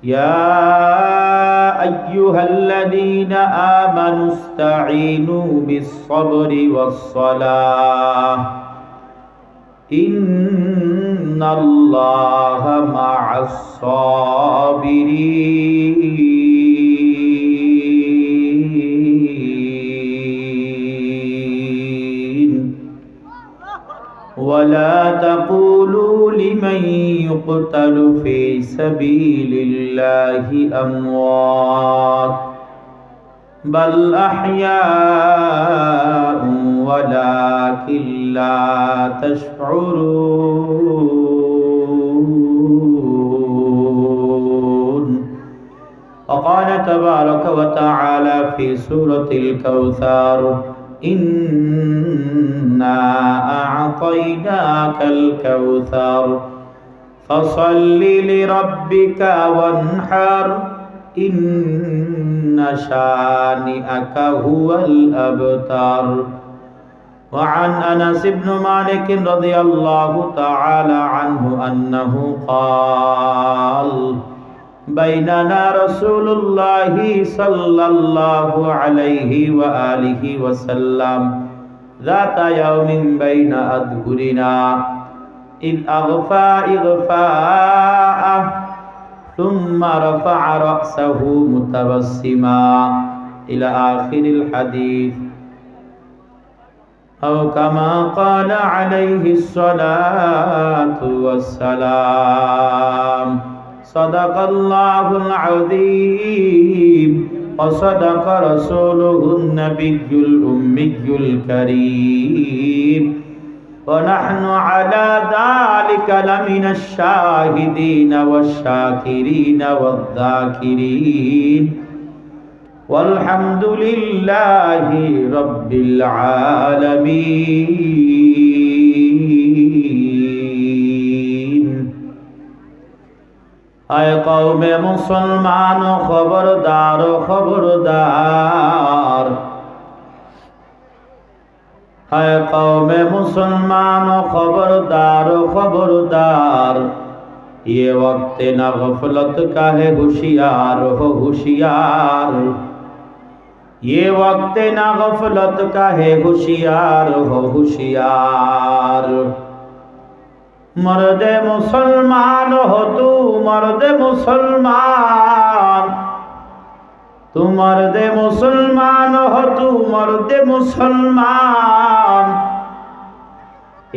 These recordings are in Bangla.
يا أيها الذين آمنوا استعينوا بالصبر والصلاة إن الله مع الصابرين ولا تقولوا لمن يقتل في سبيل الله أموات بل أحياء ولكن لا تشعرون وقال تبارك وتعالى في سورة الكوثر إنا أعطيناك الكوثر فصل لربك وانحر إن شانئك هو الأبتر وعن أنس بن مالك رضي الله تعالى عنه أنه قال بيننا رسول الله صلى الله عليه وآله وسلم ذات يوم بين أظهرنا إذ أغفى إغفاء ثم رفع رأسه متبسما إلى آخر الحديث أو كما قال عليه الصلاة والسلام صدق الله العظيم وصدق رسوله النبي الأمي الكريم ونحن على ذلك لمن الشاهدين والشاكرين والذاكرين والحمد لله رب العالمين आए कौम मुसलमान खबरदार खबरदार आए कौम मुसलमान खबरदार खबरदार ये वक्त न गफलत का है होशियार हो होशियार ये वक्त न गफलत का है होशियार हो होशियार मर्द मुसलमान हो तू मर्द मुसलमान तू मर्द मुसलमान हो तू मर्द मुसलमान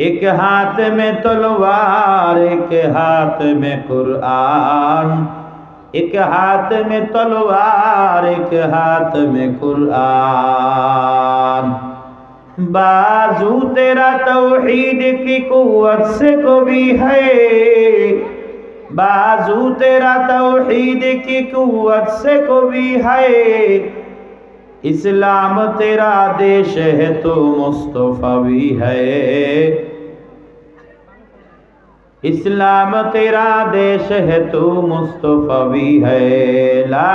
एक हाथ में तलवार एक हाथ में कुरान एक हाथ में तलवार एक हाथ में कुरान बाजू तेरा तौहीद की कुव्वत से कभी है बाजू तेरा तौहीद की कुव्वत से कभी है इस्लाम तेरा देश है तो मुस्तफा भी है इस्लाम तेरा देश है तो मुस्तफा भी है ला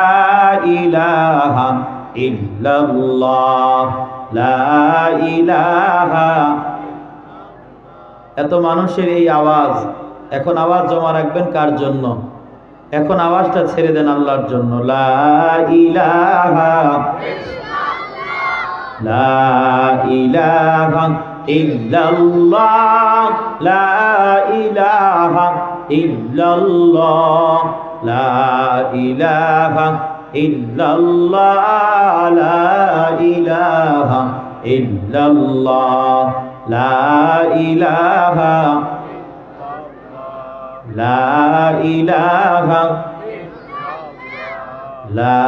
इलाहा इल्लल्लाह ला ইলাহা এত মানুষের এই আওয়াজ এখন আওয়াজ জমা রাখবেন কার জন্য এখন আওয়াজটা ছেড়ে দেন আল্লাহর জন্য লা ইলাহা লা ইলাহা ইল্লাল্লাহ লা ইলাহা ইল্লাল্লাহ লা ইলাহা ইল্লাল্লাহ লা ইলাহা ইল্লাল্লাহ লা ইলাহা লা ইলাহা লা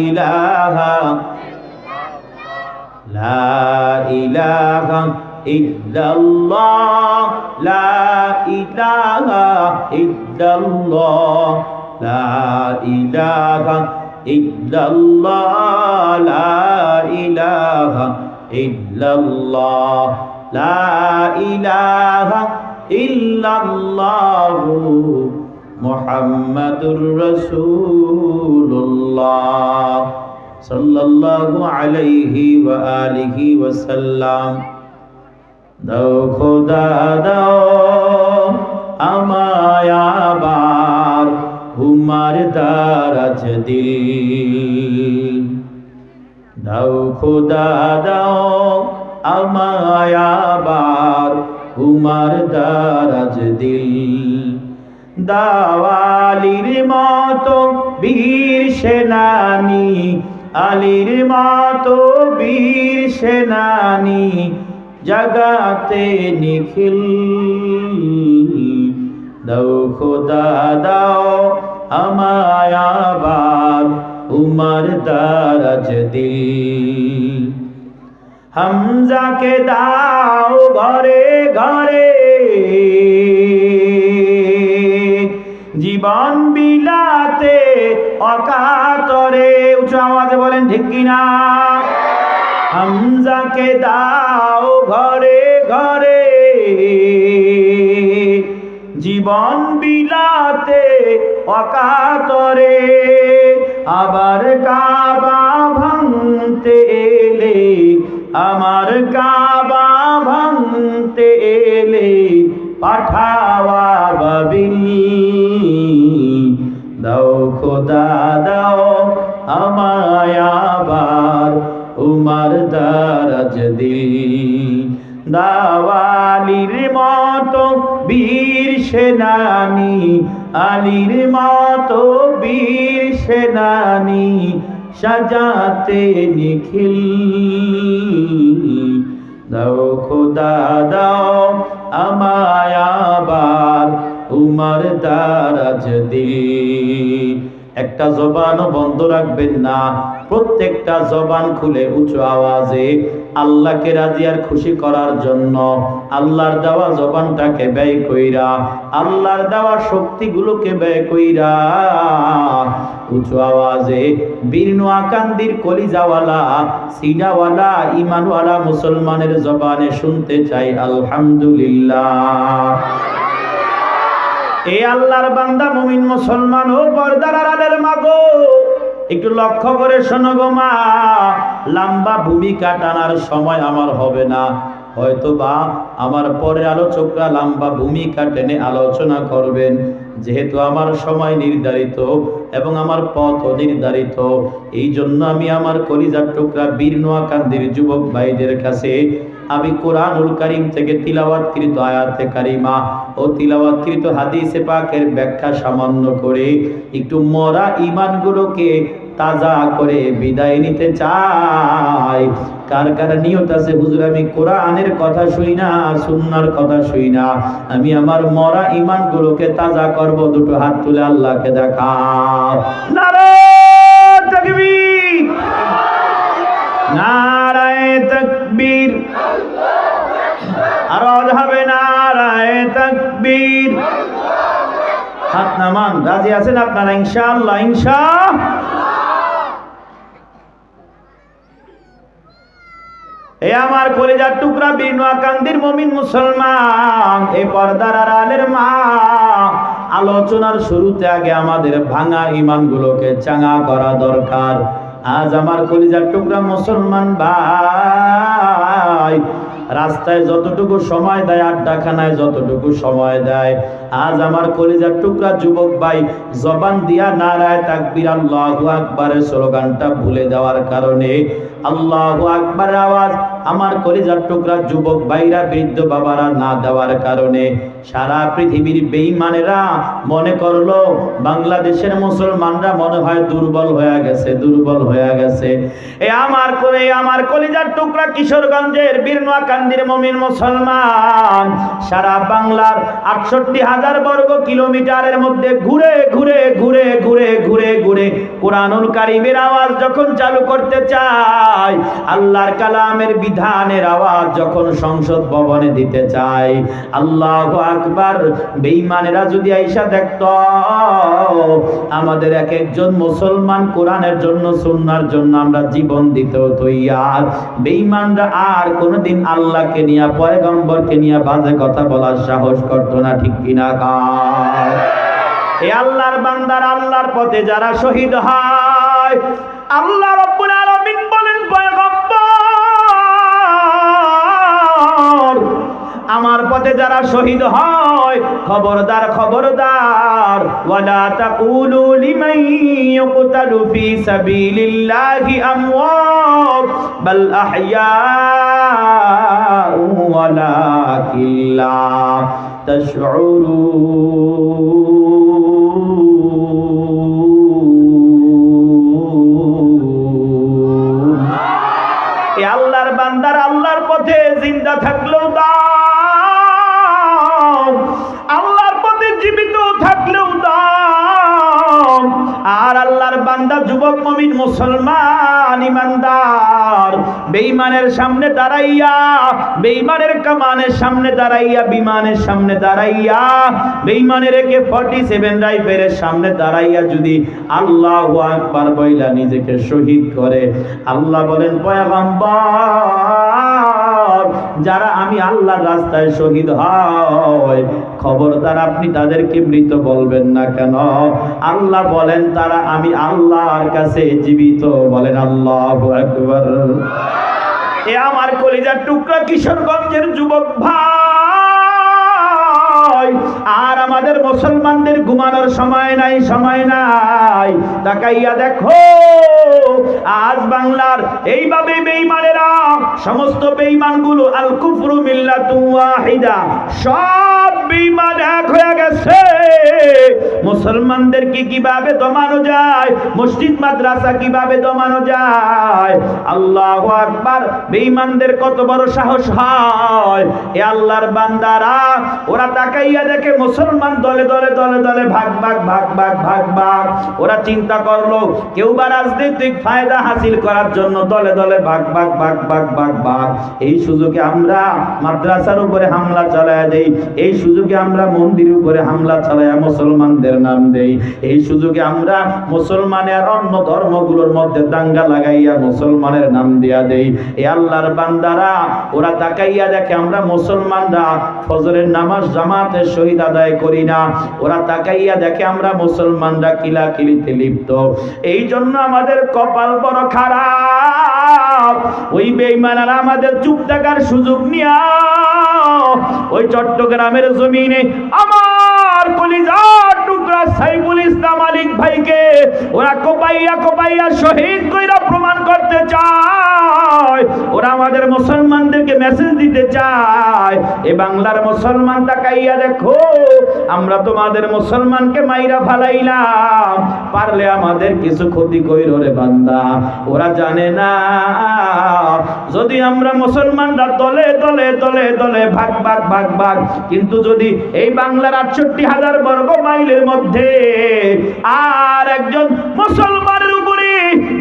ইলাহা লা ইলাহা ইল্লাল্লাহ লা ইলাহা ইল্লাল্লাহ লা ইলাহা ইল্লাল্লাহ লা ইলাহা ইল্লাল্লাহ লা ইলাহা ইল্লাল্লাহু মুহাম্মাদুর রাসূলুল্লাহ সাল্লাল্লাহু আলাইহি ওয়া আলিহি ওয়া সাল্লাম। দাও খোদা দাও আমায় আবার ঘুম উমার দারাজ দিল। দাও খোদা দাও আমায় আবার উমার দারাজ দিল। দাওয়ালির মতো বীর সেনানি, আলীর মতো বীর সেনানি, জাগাতে নিখিল। দাও খোদা দাও আমায় আবার উমার দারাজ দিল। হামজাকে দাও ঘরে ঘরে জীবন বিলাতে অকাতরে। উচ্চ আওয়াজে বলেন ঠিক কিনা? হামজাকে দাও ঘরে ঘরে জীবন বিলাতে অকাতরে। আবার কাবা ভাঙতে এলে, আমার কাবা ভাঙতে এলে পাঠাওয়া বাবিল। দাও খোদা দাও আমায় আবার উমার দারাজ দিল। দাওয়ালির মতো বীর সেনানি, আলীর মতো বীর সেনানি, সাজাতে নিখিল। দাও খোদা দাও আমায় আবার উমার দারাজ দিল। একটা জবানও বন্ধ রাখবেন না, প্রত্যেকটা জবান খুলে উঁচু আওয়াজে আল্লাহকে রাজি আর খুশি করার জন্য আল্লাহর দেওয়া জবানটাকে ব্যয় কইরা, আল্লাহর দেওয়া শক্তিগুলোকে ব্যয় কইরা উঁচু আওয়াজে বীর নোয়াকান্দির কলিজাওয়ালা সিনাওয়ালা ইমানওয়ালা মুসলমানের জবানে শুনতে চাই আলহামদুলিল্লাহ। এই আল্লাহর বান্দা মুমিন মুসলমান ও পর্দার আড়ালের মা গো, একটু লক্ষ্য করে শোনো গো মা। লম্বা ভূমিকা টানার সময় আমার হবে না, হয়তো বা আমার পরে আলোচকরা লম্বা ভূমিকা টেনে আলোচনা করবেন। যেহেতু আমার সময় নির্ধারিত এবং আমার পথ নির্ধারিত, এই জন্য আমি আমার কলিজার টুকরা বীর নোয়াকান্দির যুবক ভাইদের কাছে আমি কোরআনুল কারীম থেকে তিলাওয়াতকৃত আয়াতে কারিমা ও তিলাওয়াতকৃত হাদিসে পাকের ব্যাখ্যা সামান্য করে একটু মরা ঈমানগুলোকে তাজা করে বিদায় নিতে চাই। কার কার নিয়ত আছে হুজুর আমি কোরআনের কথা শুই না, সুন্নাহর কথা শুই না, আমি আমার মরা ঈমানগুলোকে তাজা করব? দুটো হাত তুলে আল্লাহকে দেখাও। নারে তাকবীর, নারায়ে তাকবীর, আর হবে নারায়ে তাকবীর। হাত নামান। রাজি আছেন আপনারা ইনশাআল্লাহ? এ আমার কলিজার টুকরা বীর নোয়াকান্দির মুমিন মুসলমান, এ পর্দার আড়ালের মা, আলোচনার শুরুতে আগে আমাদের ভাঙা ঈমানগুলোকে চাঙ্গা করা দরকার। আজ আমার কলিজার টুকরা মুসলমান ভাই রাস্তায় যতটুকু সময় দেয়, আড্ডাখানায় যতটুকু সময় দেয়, আজ আমার কলিজার টুকরা যুবক ভাই জবান দিয়া নারায়ে তাকবীর আল্লাহু আকবারের স্লোগানটা ভুলে দেওয়ার কারণে, আল্লাহু আকবার আওয়াজ আমার কলিজার টুকরা যুবক ভাইরা বৃদ্ধ বাবারা না দেওয়ার কারণে সারা পৃথিবীর বেঈমানেরা মনে করলো বাংলাদেশের মুসলমানরা মনে হয় দুর্বল হয়ে গেছে। আমার কলিজার টুকরা কিশোরগঞ্জের বীর নোয়াকান্দির মুমিন মুসলমান সারা বাংলার ৬৮,০০০ বর্গ কিলোমিটারের মধ্যে ঘুরে ঘুরে কোরআনুল কারীমের আওয়াজ যখন চালু করতে চায়, আল্লাহর কালামের বিধানের আওয়াজ যখন সংসদ ভবনে দিতে চায়, আল্লাহু আকবার, বেঈমানেরা যদি আইসা দেখত আমাদের এক একজন মুসলমান কোরআনের জন্য সুন্নাহর জন্য আমরা জীবন দিতেও তৈয়ার, বেঈমানরা আর কোনোদিন আল্লাহকে নিয়ে পয়গম্বরকে নিয়ে বাজে কথা বলার সাহস করতো না। ঠিক কিনা কার? এই আল্লাহর বান্দার আল্লাহর পথে যারা শহীদ হয়, আল্লাহ রাব্বুল আলামিন বলেন পয়গম্বর আমার পথে যারা শহীদ হয়, খবরদার খবরদার, ওয়ালা তাকুলু লিমান ইউকতালু ফি সাবিলিল্লাহি আমওয়াত বাল আহইয়াউ ওয়ালাকিন লা তাশউরুন। এ আল্লাহর বান্দার আল্লাহর পথে জিন্দা থাকলেও দাও, আল্লাহর পথে জীবিত থাকলেও দাও। আর আল্লাহর বান্দা যুবক মুমিন মুসলমান ইমানদার বেঈমানের সামনে দাঁড়াইয়া, বেঈমানের কামানের সামনে দাঁড়াইয়া, বিমানের সামনে দাঁড়াইয়া, বেঈমানের AK-47 রাইফেলের সামনে দাঁড়াইয়া যদি আল্লাহু আকবার বইলা নিজেকে শহীদ করে, আল্লাহ বলেন পয়গম্বর, যারা আমি আল্লাহর রাস্তায় শহীদ হয়, খবরদার আপনি তাদেরকে মৃত বলবেন না কেন? আল্লাহ বলেন তারা আমি আল্লাহর কাছে জীবিত। বলেন আল্লাহু আকবার। এ আমার কলিজার টুকরা কিশোরগঞ্জের যুবক ভাই, আর আমাদের মুসলমানদের ঘুমানোর সময় নাই, সময় নাই। তাকাইয়া দেখো আজ বাংলার এইভাবে বেঈমানেরা, সমস্ত বেঈমানগুলো আল কুফরু মিল্লাতুন ওয়াহিদা, সব বেঈমান এক হয়ে গেছে। মুসলমানদেরকে কিভাবে দমানো যায়, মসজিদ মাদ্রাসা কিভাবে দমানো যায়? আল্লাহু আকবার। বেঈমানদের কত বড় সাহস হয়! এ আল্লাহর বান্দারা, ওরা তাকাইয়া দেখে মুসলমান দলে দলে দলে দলে ভাগ ভাগ ভাগ ভাগ ভাগ ভাগ। ওরা চিন্তা করলো কেউ বা রাজনৈতিক ফায়দা হাসিল করার জন্য দলে দলে ভাগ ভাগ ভাগ ভাগ ভাগ ভাগ। এই সুযোগে আমরা মাদ্রাসার উপরে হামলা চালায়া দেই, এই সুযোগে আমরা মন্দিরের উপরে হামলা চালায়া মুসলমানদের নাম দেই, এই সুযোগে আমরা মুসলমানের অন্য ধর্মগুলোর মধ্যে দাঙ্গা লাগাইয়া মুসলমানের নাম দিয়া দেই। এ আল্লাহর বান্দারা, ওরা তাকাইয়া দেখে আমরা মুসলমানরা ফজরের নামাজ জামাতের সহিত আদায় করি না। ওরা তাকাইয়া দেখে আমরা মুসলমানরা কিলাকিলিতে লিপ্ত। এই জন্য আমাদের কপাল বড় খারাপ। ওই বেঈমানরা আমাদের চুপ থাকার সুযোগ নিয়া ওই চট্টগ্রামের জমিনে আমার কলিজার টুকরা সাইফুল ইসলাম মালিক ভাইকে ওরা কোপাইয়া কোপাইয়া শহীদ কইরা প্রমাণ করতে চায়। ওরা আমাদের মুসলমানদেরকে মেসেজ দিতে চায়, এ বাংলার মুসলমান তাকাইয়া দেখো, আমরা তোমাদের মুসলমানকে মাইরা ফালাইলাম, পারলে আমাদের কিছু ক্ষতি কইরো রে বান্দা। ওরা জানে না যদি আমরা মুসলমানরা দলে দলে দলে দলে ভাগ ভাগ ভাগ ভাগ, কিন্তু যদি এই বাংলার ৬৮,০০০ বর্গ মাইলের মধ্যে আর একজন মুসলমানের উপরে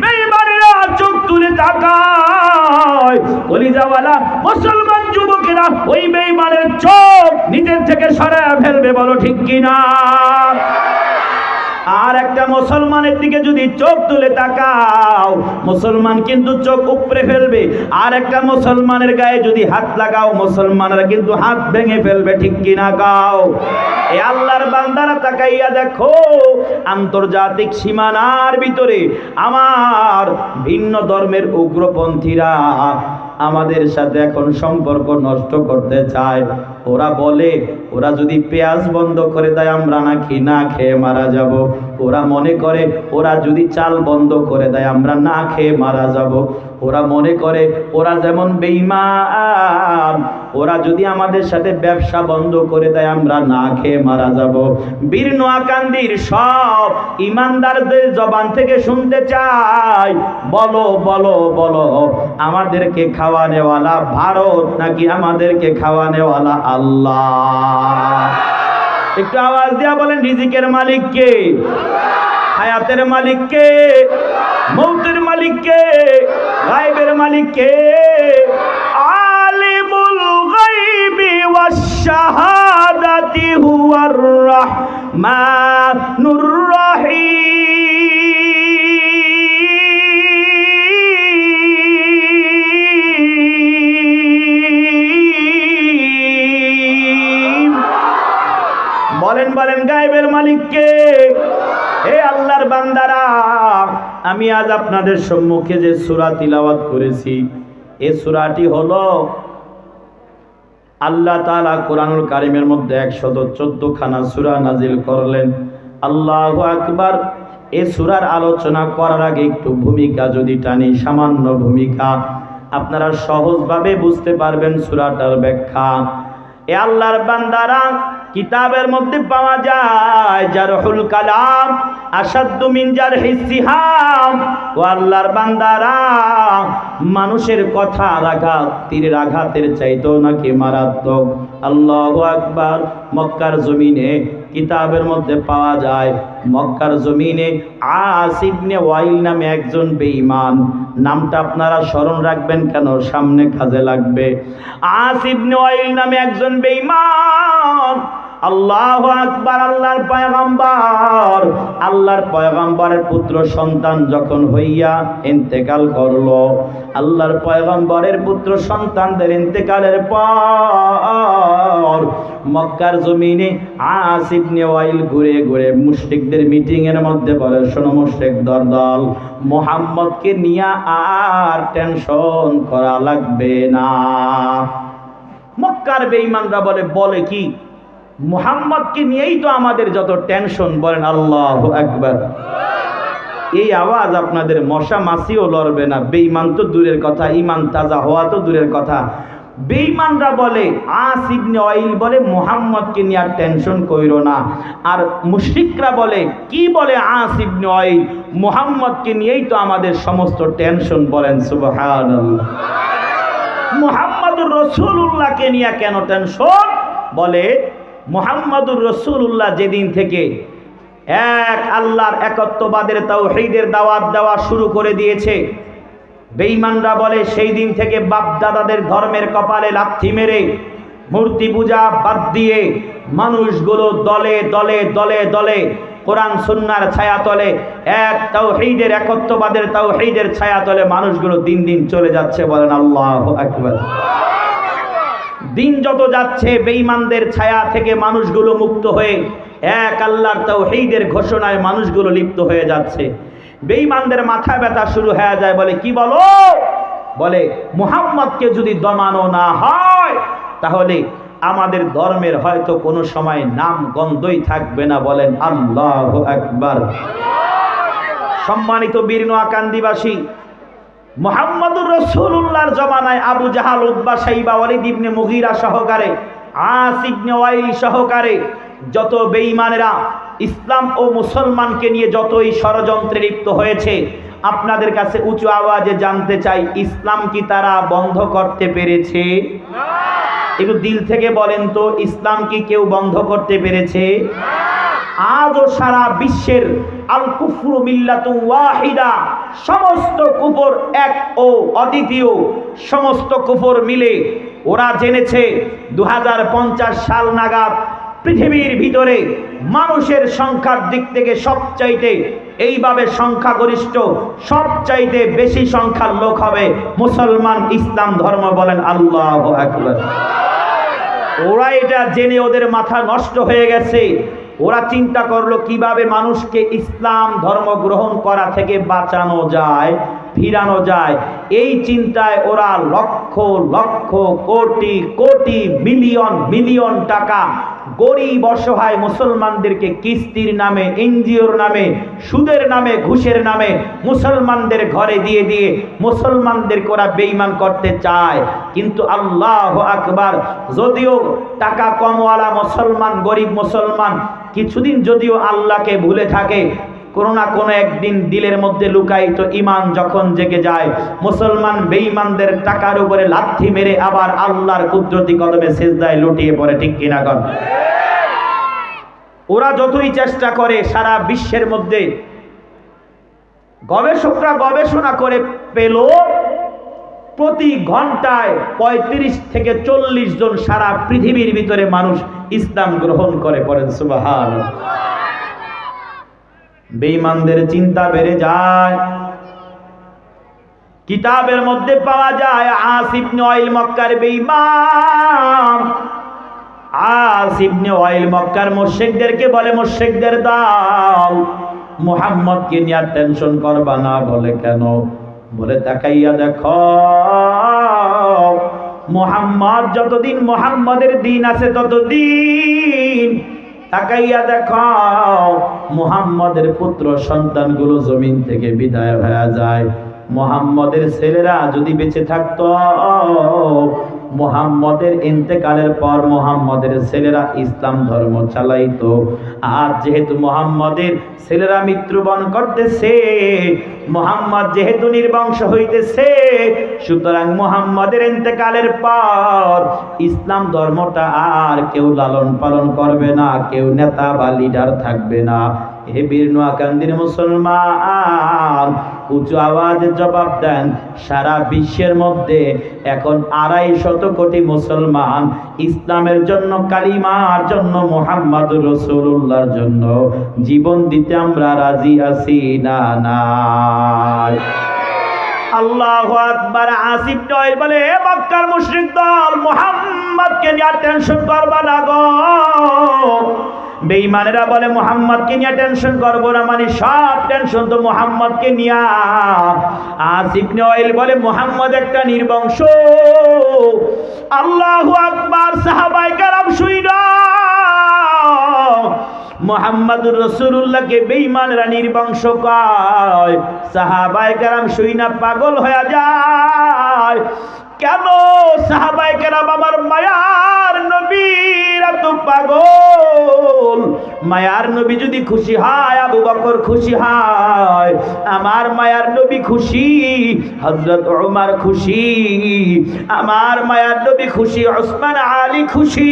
বেঈমানেরা চোখ তুলে তাকায়, কলিজাওয়ালা মুসলমান যুবকেরা ওই বেঈমানের চোখ নিজের থেকে সরায় ফেলবে। বলো ঠিক কিনা? আর একটা মুসলমানের দিকে যদি চোখ তুলে তাকাও, মুসলমান কিন্তু চোখ উপড়ে ফেলবে। আর একটা মুসলমানের গায়ে যদি হাত লাগাও, মুসলমানরা কিন্তু হাত ভেঙে ফেলবে। ঠিক কিনা গাও? এ আল্লাহর বান্দারা তাকাইয়া দেখো, আন্তর্জাতিক সীমানার ভিতরে আমার ভিন্ন ধর্মের উগ্রপন্থীরা আমাদের সাথে এখন সম্পর্ক নষ্ট করতে চায়। ওরা বলে ওরা যদি পেঁয়াজ বন্ধ করে দেয় আমরা নাকি না খেয়ে মারা যাব। ওরা মনে করে ওরা যদি চাল বন্ধ করে দেয় আমরা না খেয়ে মারা যাব। ওরা মনে করে ওরা যেমন বেঈমান, ওরা যদি আমাদের সাথে ব্যবসা বন্ধ করে দেয় আমরা না খেয়ে মারা যাব। বীর নোয়াকান্দির সব ইমানদারদের জবান থেকে শুনতে চাই, বলো বলো বলো, আমাদেরকে খাওয়ানেওয়ালা ভারত নাকি আমাদেরকে খাওয়ানেওয়ালা আল্লাহ? একটু আওয়াজ দিয়া বলেন, রিজিকের মালিক কে? হায়াতের মালিক কে? মৌতের মালিক কে? গায়বের মালিক কে? আলিমুল গায়বি ওয়াশ শাহাদাতি হুয়ার রাহমানুর রহিম। বলেন বলেন, গায়বের মালিক কে? হে আল্লাহর বান্দারা, আমি আজ আপনাদের সম্মুখে যে সূরা তিলাওয়াত করেছি, এই সূরাটি হলো আল্লাহ তাআলা কোরআনুল কারীমের মধ্যে 114 খানা সূরা নাজিল করলেন। আল্লাহু আকবার। এই সূরার আলোচনা করার আগে একটু ভূমিকা যদি টানি, সামান্য ভূমিকা, আপনারা সহজভাবে বুঝতে পারবেন সূরাটার ব্যাখ্যা। এ আল্লাহর বান্দারা, কিতাবের মধ্যে পাওয়া যায় জারহুল কালাম আসাদ্দু মিন জারহিস সিহাম। ও আল্লাহর বান্দারা, মানুষের কথা আঘাত তীরের আঘাতের চাইতেও নাকি মারাত্মক। আল্লাহু আকবার। মক্কার জমিনে কিতাবের মধ্যে পাওয়া যায়, মক্কার জমিনে আস ইবনে ওয়াইল নামে একজন বেঈমান, নামটা আপনারা স্মরণ রাখবেন, কেন সামনে কাজে লাগবে। আস ইবনে ওয়াইল নামে একজন বেঈমান, আল্লাহু আকবার, আল্লাহর পয়গম্বরের পুত্র সন্তান যখন হইয়া ইন্তেকাল করলো, আল্লাহর পয়গম্বরের পুত্র সন্তানদের ইন্তেকালের পর মক্কার জমিনে আস ইবনে ওয়াইল ঘুরে ঘুরে মুশরিকদের মিটিং এর মধ্যে বলে, শোনো মুশরিক দল, মুহাম্মদকে নিয়ে আর টেনশন করা লাগবে না। মক্কার বেঈমানরা বলে কি, মুহাম্মদকে নিয়েই তো আমাদের যত টেনশন। বলেন আল্লাহু আকবার। এই আওয়াজ আপনাদের মশা মাছিও লড়বে না। বেঈমান তো দূরের কথা, ঈমান তাজা হওয়া তো দূরের কথা। বেঈমানরা বলে, আস ইবনে ওয়াইল বলে মুহাম্মদকে নিয়ে আর টেনশন কইরো না। আর মুশরিকরা বলে কি, বলে আস ইবনে ওয়াইল মুহাম্মদকে নিয়েই তো আমাদের সমস্ত টেনশন। বলেন সুবহানাল্লাহ। মুহাম্মদুর রাসূলুল্লাহকে নিয়ে কেন টেনশন? বলে মুহাম্মদুর রাসূলুল্লাহ যেদিন থেকে এক আল্লাহর একত্ববাদের তাওহীদের দাওয়াত দেওয়া শুরু করে দিয়েছে, বেঈমানরা বলে সেই দিন থেকে বাপ দাদাদের ধর্মের কপালে লাথি মেরে মূর্তি পূজা বাদ দিয়ে মানুষগুলো দলে দলে দলে দলে কোরআন সুন্নাহর ছায়াতলে এক তাওহীদের একত্ববাদের তাওহীদের ছায়াতলে মানুষগুলো দিন দিন চলে যাচ্ছে। বলেন আল্লাহু আকবার। দিন যত যাচ্ছে বেঈমানদের ছায়া থেকে মানুষগুলো মুক্ত হয়ে এক আল্লাহর তাওহীদের ঘোষণায় মানুষগুলো লিপ্ত হয়ে যাচ্ছে। বেঈমানদের মাথা ব্যথা শুরু হয়ে যায়, বলে কি বলো? বলে মুহাম্মদকে যদি দমানো না হয় তাহলে আমাদের ধর্মের হয়তো কোনো সময় নাম গন্ধই থাকবে না। বলেন আল্লাহু আকবার। সম্মানিত বীর নোয়াকান্দিবাসী, মুহাম্মদুর রাসূলুল্লাহর জমানায় আবু জাহাল, উতবা, শাইবা, ওয়ালিদ ইবনে মুগীরা সহকারে, আস ইবনে ওয়াইল সহকারে যত বেঈমানেরা ইসলাম ও মুসলমানকে নিয়ে যতই ষড়যন্ত্রে লিপ্ত হয়েছে, আপনাদের কাছে উঁচু আওয়াজে জানতে চাই, ইসলাম কি তারা বন্ধ করতে পেরেছে? একটু দিল থেকে বলেন তো, ইসলাম কি কেউ বন্ধ করতে পেরেছে? আজও সারা বিশ্বের আল কুফরু মিল্লাতুন ওয়াহিদা, সমস্ত কুফর এক ও অদ্বিতীয়, সমস্ত কুফর মিলে ওরা জেনেছে 2050 সাল নাগাদ পৃথিবীর ভিতরে মানুষের সংখ্যার দিক থেকে সবচাইতে এইভাবে সংখ্যাগরিষ্ঠ, সবচাইতে বেশি সংখ্যার লোক হবে মুসলমান, ইসলাম ধর্ম। বলেন আল্লাহু আকবার। ওরা এটা জেনে ওদের মাথা নষ্ট হয়ে গেছে। ওরা চিন্তা করলো কিভাবে মানুষকে ইসলাম ধর্ম গ্রহণ করা থেকে বাঁচানো যায়, ফিরানো যায়। এই চিন্তায় ওরা লক্ষ লক্ষ কোটি কোটি মিলিয়ন মিলিয়ন টাকা গরিব অসহায় মুসলমানদেরকে কিস্তির নামে, এনজিওর নামে, সুদের নামে, ঘুষের নামে মুসলমানদের ঘরে দিয়ে দিয়ে মুসলমানদেরকে ওরা বেঈমান করতে চায়। কিন্তু আল্লাহু আকবার, যদিও টাকা কমওয়ালা মুসলমান, গরিব মুসলমান কিছুদিন যদিও আল্লাহকে ভুলে থাকে, কোনো না কোনো একদিন দিলের মধ্যে লুকায়িত ঈমান যখন জেগে যায়, মুসলমান বেঈমানদের টাকার উপরে লাথি মেরে আবার আল্লাহর কুদরতি কদমে সিজদায় লুটিয়ে পড়ে। ঠিক কিনা কন? ওরা যতই চেষ্টা করে, সারা বিশ্বের মধ্যে গবেষকরা গবেষণা করে পেল প্রতি ঘন্টায় 35 থেকে 40 জন সারা পৃথিবীর ভিতরে মানুষ ইসলাম গ্রহণ করে। পড়েন সুবহানাল্লাহ। বেঈমানদের চিন্তা বেড়ে যায়। কিতাবের মধ্যে পাওয়া যায় আস ইবনে ওয়াইল মক্কার বেঈমান। আস ইবনে ওয়াইল মক্কার মুশরিকদেরকে বলে, মুশরিকদের দল, মুহাম্মদকে নিয়ে টেনশন করবা না। বলে কেন? বলে তাকাইয়া দেখো মুহাম্মদ যতদিন মুহাম্মাদের দিন আছে ততদিন তাকাইয়া দেখো মুহাম্মাদের পুত্র সন্তানগুলো জমিন থেকে বিদায় হয়ে যায়। মুহাম্মাদের ছেলেরা যদি বেঁচে থাকতো, মুহাম্মাদের ইন্তেকালের পর মুহাম্মাদের ছেলেরা ইসলাম ধর্ম চালাইতো। আর যেহেতু মুহাম্মাদের ছেলেরা মৃত্যুবরণ করতেছে, মুহাম্মদ যেহেতু নির্বংশ হইতেছে, সুতরাং মুহাম্মাদের ইন্তেকালের পর ইসলাম ধর্মটা আর কেউ লালন পালন করবে না, কেউ নেতা বা লিডার থাকবে না। হে বীর নোয়াকান্দির মুসলমান, উঁচু আওয়াজে জবাব দেন, সারা বিশ্বের মধ্যে এখন 250 কোটি মুসলমান ইসলামের জন্য, কালিমার জন্য, মুহাম্মাদুর রাসূলুল্লাহর জন্য জীবন দিতে আমরা রাজি আছি না নাই? আল্লাহু আকবার। আসিফ নয় বলে, মক্কার মুশরিক দল মুহাম্মদকে নিয়ে টেনশন করবা না গো। বেঈমানেরা বলে মুহাম্মদকে নিয়ে টেনশন করব না, মানে সব টেনশন তো মুহাম্মদকে নিয়ে। আসিফ নয় বলে মুহাম্মদ একটা নির্বংশ। আল্লাহু আকবার। সাহাবায়ে কেরাম শুইনা মুহাম্মাদুর রাসূলুল্লাহকে বেঈমানরা নির্বংশ কয়। সাহাবায়ে কেরাম শুইনা পাগল হয়ে যায়। কেন সাহাবায়ে কেরাম আমার মায়ার নবীর এত পাগল? মায়ার নবী যদি খুশি হয়, আবু বকর খুশি হয়, আমার মায়ার নবী খুশি, হযরত ওমর খুশি, আমার মায়ার নবী খুশি, ওসমান আলী খুশি।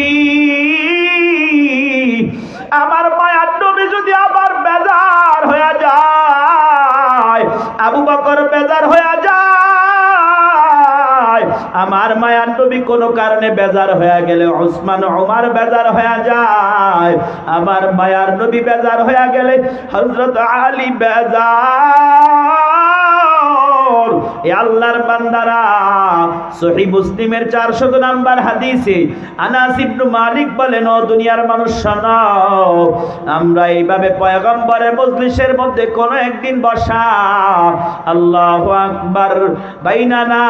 আমার মায়ার নবী যদি আবার বেজার হয়ে যায়, আবু বকর বেজার হয়ে যায়, আমার মায়ার নবী কোনো কারণে বেজার হয়ে গেলে ওসমান ওমর বেজার হয়ে যায়, আমার মায়ার নবী বেজার হয়ে গেলে হযরত আলী বেজার। এ আল্লাহর বান্দারা, সহিহ মুসলিমের 400 নম্বর হাদিসে আনাস ইবনে মালিক বলেন, ও দুনিয়ার মানুষ শোনো, আমরা এইভাবে পয়গম্বরের মজলিসের মধ্যে কোন একদিন বসা, আল্লাহু আকবার, বাইনানা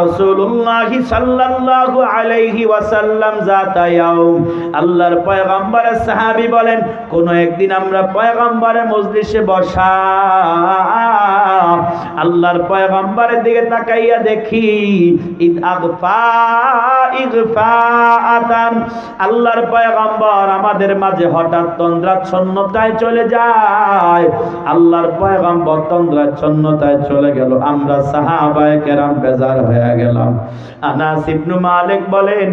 রাসূলুল্লাহ সাল্লাল্লাহু আলাইহি ওয়াসাল্লাম যাতা ইয়াউম। আল্লাহর পয়গম্বরের সাহাবী বলেন, কোন একদিন আমরা পয়গম্বরের মজলিসে বসা, আল্লাহর পয়গম্বরের দিকে তাকাইয়া দেখি, আল্লাহর পয়গম্বর আমাদের মাঝে হঠাৎ তন্দ্রাচ্ছন্নতায় চলে যায়। আল্লাহর পয়গম্বর তন্দ্রাচ্ছন্নতায় চলে গেল, আমরা সাহাবায়ে কেরাম বেজার হয়ে গেলাম। আনাস ইবনে মালিক বলেন,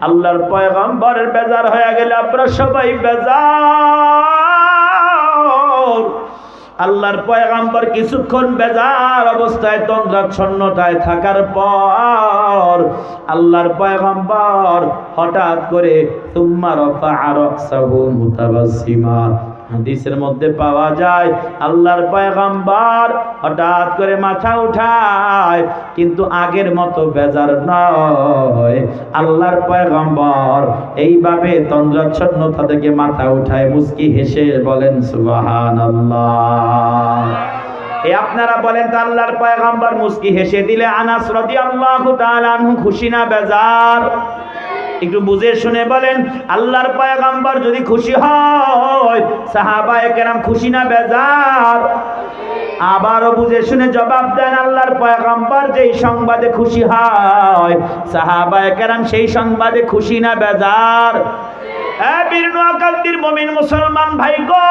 আল্লাহর পয়গম্বরের বেজার হয়ে গেলে আমরা সবাই বেজার। আল্লাহর পয়গম্বর কিছুক্ষণ বেজার অবস্থায় তন্দ্রাচ্ছন্নতায় থাকার পর আল্লাহর পয়গম্বর হঠাৎ করে সুম্মা রাফা'a রাসাহু মুতাবাসসিমা, হাদিসের মধ্যে পাওয়া যায় আল্লাহর পয়গম্বর হঠাৎ করে মাথা উঠায়, কিন্তু আগের মতো বেজার নয়। আল্লাহর পয়গম্বর এইভাবে তন্দ্রাচ্ছন্নতা থেকে মাথা উঠায় মুস্কি হেসে বলেন সুবহানাল্লাহ। এই আপনারা বলেন তো, আল্লাহর পয়গম্বর মুস্কি হেসে দিলে আনাস রাদিয়াল্লাহু তাআলা আনহু খুশি না বেজার? একটু বুঝে শুনে বলেন, আল্লাহর পয়গম্বর যদি খুশি হয়, সাহাবায়ে কেরাম খুশি না বেজার? আবারও বুঝে শুনে জবাব দেন, আল্লাহর পয়গম্বর যেই সংবাদে খুশি হয়, সাহাবায়ে কেরাম সেই সংবাদে খুশি না বেজার? বীর নোয়াকান্দির মুমিন মুসলমান ভাই গো,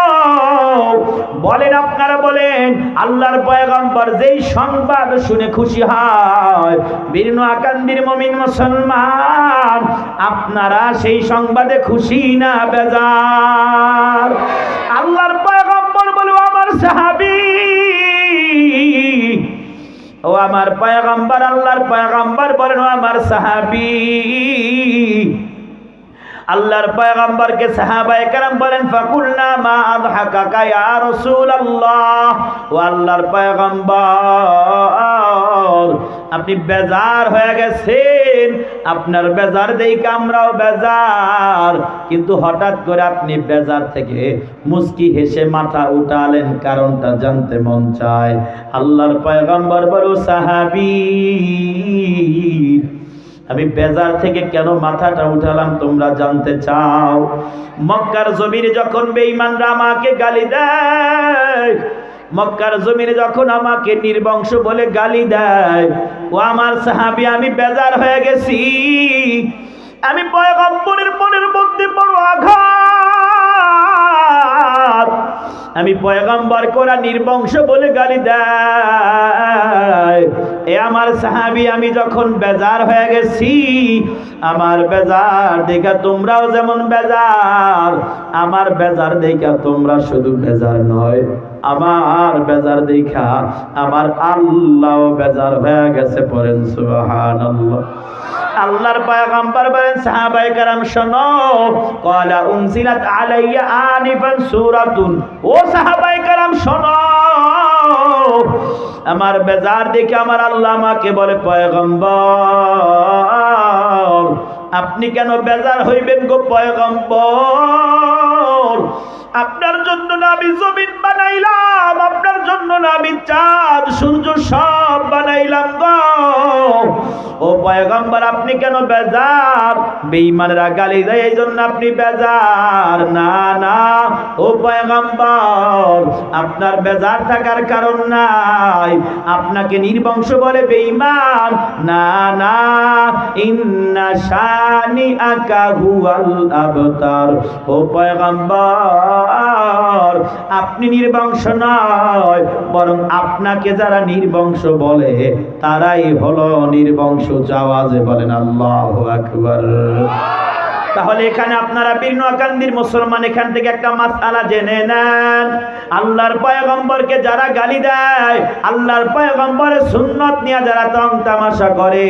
বলেন আপনারা বলেন, আল্লাহর পয়গম্বর যেই সংবাদ শুনে খুশি হয়, বীর নোয়াকান্দির মুমিন মুসলমান আপনারা সেই সংবাদে খুশি না বেজার? আল্লাহর পয়গম্বর বলে, আমার সাহাবী, ও আমার পয়গম্বর, আল্লাহর পয়গম্বর বলেন, ও আমার সাহাবী। আল্লাহর পয়গম্বরকে সাহাবায়ে কেরাম বলেন, ফাকুলনা মা আযহাকাকা ইয়া রাসূলুল্লাহ। ও আল্লাহর পয়গম্বর, আপনি বেজার হয়ে গেছেন, আপনার বেজার দেখে আমরাও বেজার, কিন্তু হঠাৎ করে আপনি বেজার থেকে মুস্কি হেসে মাথা উঠালেন, কারণটা জানতে মন চায়। আল্লাহর পয়গম্বর বড় সাহাবী, আমি বেজার থেকে কেন মাথাটা উঠালাম তোমরা জানতে চাও? মক্কার জমিনে যখন বেঈমানরা আমাকে গালি দেয়, মক্কার জমিনে যখন আমাকে নির্বংশ বলে গালি দেয়, ও আমার সাহাবী আমি বেজার হয়ে গেছি। আমি পয়গম্বরের মনের মধ্যে বড় আঘাত। আমি পয়গম্বর কোরা নির্বংশ বলে গালি দেয়, এ আমার সাহাবী আমি যখন বেজার হয়ে গেছি, আমার বেজার দেখা তোমরাও যেমন বেজার, আমার বেজার দেখা তোমরা শুধু বেজার নয়, আমার বেজার দেখা আমার আল্লাহও বেজার হয়ে গেছে। পড়েন সুবহানাল্লাহ। আল্লাহর পয়গম্বর বলেন সাহাবায়ে কেরাম শোনো, ক্বালা উনজিলাত আলাইয়া আনিফান সূরাতুন, ও সাহাবায়ে কেরাম শোনো, আমার বেজার দেখে আমার আল্লাহ আমাকে বলে পয়গম্বর আপনি কেন বেজার হইবেন গো পয়গম্বর? আপনার জন্য না আমি জমিন বানাইলাম, আপনার জন্য না আমি চাঁদ সূর্য সব বানাইলাম গো। ও পয়গম্বর আপনি কেন বেজার? বেঈমানরা গালি দেয় এই জন্য আপনি বেজার? না না ও পয়গম্বর, আপনার বেজার থাকার কারণ নাই, আপনাকে নির্বংশ বলে বেঈমান? না না, ইন্না শানিআকা হুয়াল আবতার। ও পয়গম্বর আপনি নির্বংশ নয়, বরং আপনাকে যারা নির্বংশ বলে তারাই হলো নির্বংশ। আওয়াজে বলেন আল্লাহু আকবার। তাহলে এখানে আপনারা বীর নোয়াখালীর মুসলমান এখান থেকে একটা মাসআলা জেনে নেন, আল্লাহর পয়গম্বরকে যারা গালি দেয়, আল্লাহর পয়গম্বরের সুন্নত নিয়ে যারা তং তামাশা করে,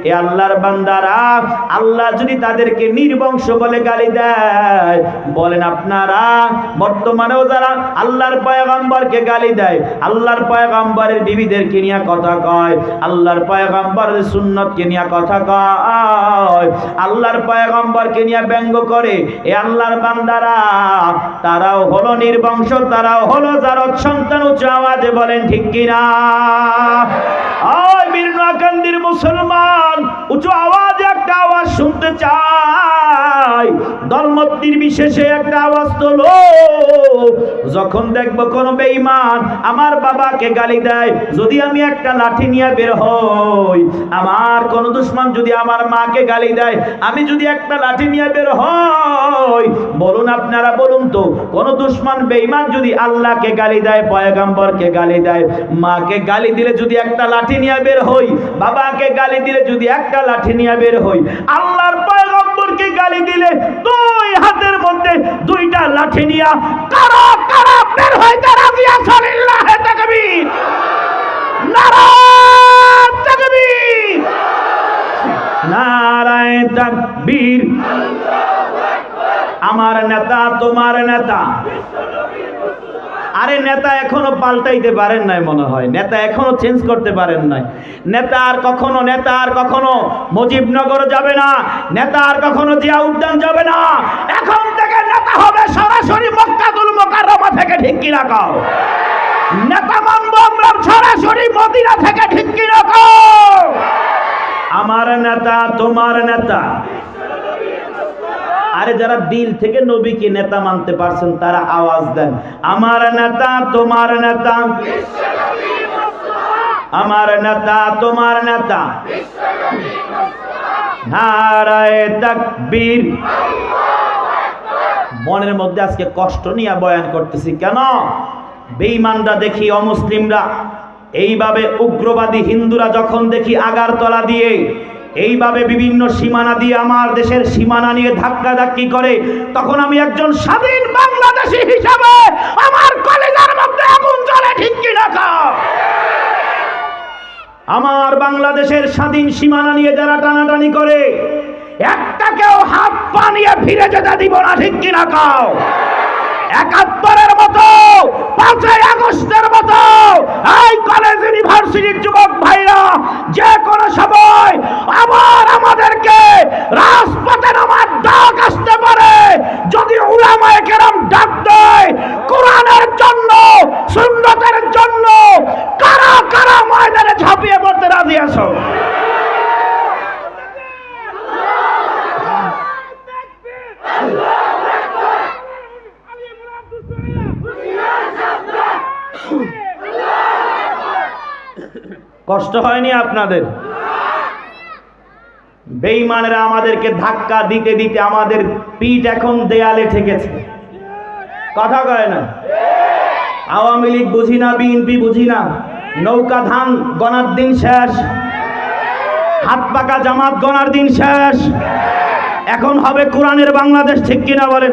এ আল্লাহর বান্দারা আল্লাহ যদি তাদেরকে নির্বংশ বলে গালি দেয়, বলেন আপনারা বর্তমানেও যারা আল্লাহর পয়গম্বরকে গালি দেয়, আল্লাহর পয়গম্বরের বিবিদেরকে নিয়ে কথা কয়, আল্লাহর পয়গম্বরের সুন্নতকে নিয়ে কথা কয়, আল্লাহর পয়গম্বরকে নিয়ে ব্যঙ্গ করে, এ আল্লাহর বান্দারা তারাও হলো নির্বংশ, তারাও হলো জারদ সন্তান। উচ্চ আওয়াজে বলেন ঠিক কিনা? ওই বীর নোয়াখালীর মুসলমান উঁচু আওয়াজে একটা আওয়াজ শুনতে চাই, দলমত নির্বিশেষে একটা আওয়াজ তোলো। যখন দেখবো কোন বেঈমান আমার বাবাকে গালি দেয়, যদি আমি একটা লাঠি নিয়ে বের হই, আমার কোন দুশমন যদি আমার মাকে গালি দেয়, আমি যদি একটা লাঠি নিয়ে বের হই, বলুন আপনারা বলুন তো, কোন দুশমন বেঈমান যদি আল্লাহকে গালি দেয়, পয়গম্বরকে গালি দেয়, মাকে গালি দিলে যদি একটা লাঠি নিয়ে বের হই, বাবাকে গালি দিলে যদি একটা লাঠি নিয়ে বের হই, আল্লাহর পয়গম্বরকে গালি দিলে দুই হাতের মধ্যে দুইটা লাঠি নিয়ে কারা কারা বের হইতে রাজি আছেন? লিল্লাহি তাকবীর, নারায়ে তাকবীর, নারায়ে তাকবীর। আমার নেতা তোমার নেতা। আরে নেতা এখনো পাল্টাইতে পারেন নাই মনে হয়, নেতা এখনো চেঞ্জ করতে পারেন নাই। নেতা আর কখনো মুজিবনগর যাবে না, নেতা আর কখনো জিয়া উদ্যান যাবে না। এখন থেকে নেতা হবে সরাসরি মক্কাতুল মুকাররমা থেকে। ঠিক কি না কও? নেতা মানবো আমরা সরাসরি মদিনা থেকে। ঠিক কি না কও? আমার নেতা তোমার নেতা। আরে যারা দিল থেকে নবীকে নেতা মানতে পারছেন তারা আওয়াজ দেন, আমার নেতা তোমার নেতা, আমার নেতা তোমার নেতা। নারায়ে তাকবীর। মনের মধ্যে আজকে কষ্ট নিয়ে বয়ান করতেছি কেন? বেঈমানরা দেখি, অমুসলিমরা এইভাবে, উগ্রবাদী হিন্দুরা যখন দেখি আগারতলা দিয়ে এইভাবে বিভিন্ন সীমানা দিয়ে আমার দেশের সীমানা নিয়ে ধাক্কাধাক্কি করে, তখন আমি একজন স্বাধীন বাংলাদেশী হিসাবে আমার কলিজার মধ্যে আগুন জ্বলে। ঠিক কি না? আমার বাংলাদেশের স্বাধীন সীমানা নিয়ে যারা টানাটানি করে, একটাকেও হাত পা নিয়ে ফিরে যেতে দিব না। ঠিক কি না? ৭১-এর মতো, ৫ই আগস্টের মতো এই কলেজ ইউনিভার্সিটির যুবক ভাইরা যে কোনো সময় আবার আমাদেরকে রাজপথে নামার ডাক আসতে পারে। যদি উলামায়ে কেরাম ডাক দেয় কোরআনের জন্য, সুন্নতের জন্য, কারা কারা ময়দানে ঝাঁপিয়ে পড়তে রাজি আছো? কষ্ট হয়নি আপনাদের? বেঈমানেরা আমাদেরকে ধাক্কা দিতে দিতে আমাদের পিঠ এখন দেয়ালে ঠেকেছে। কথা কয় না? আওয়ামী লীগ বুঝি না, বিএনপি বুঝি না, নৌকা ধান গনার দিন শেষ, হাত পাকা জামাত গনার দিন শেষ, এখন হবে কোরআনের বাংলাদেশ। ঠিক কিনা বলেন?